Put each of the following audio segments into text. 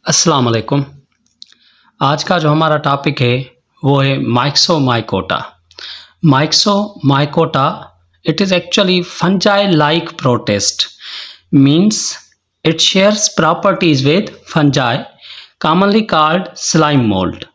अस्सलाम वालेकुम। आज का जो हमारा टॉपिक है वो है माइक्सोमाइकोटा। माइक्सोमाइकोटा it is actually fungi-like protist, means it shares properties with fungi, commonly called slime mold.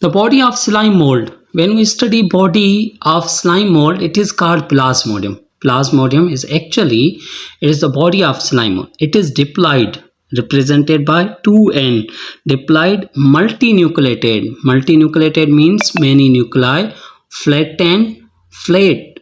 The body of slime mold. When we study body of slime mold, it is called plasmodium. Plasmodium is actually, it is the body of slime mold. It is diploid, represented by 2N. Diploid multinucleated. Multinucleated means many nuclei. Flat and flat.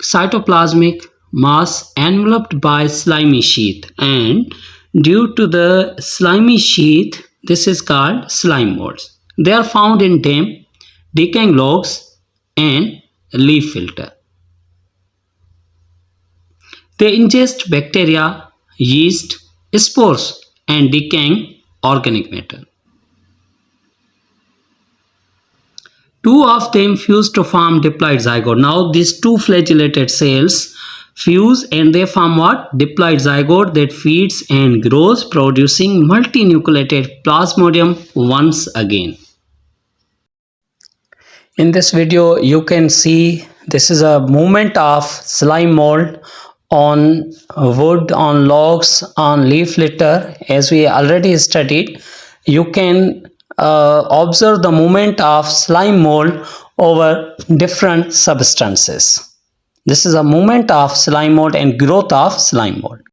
Cytoplasmic mass enveloped by slimy sheath. And due to the slimy sheath, this is called slime molds. They are found in damp, decaying logs and leaf filter. They ingest bacteria, yeast, spores and decaying organic matter. Two of them fuse to form diploid zygote. Now these two flagellated cells fuse and they form what? Diploid zygote that feeds and grows, producing multinucleated plasmodium once again. In this video you can see this is a movement of slime mold on wood, on logs, on leaf litter. As we already studied, you can observe the movement of slime mold over different substances. This is a movement of slime mold and growth of slime mold.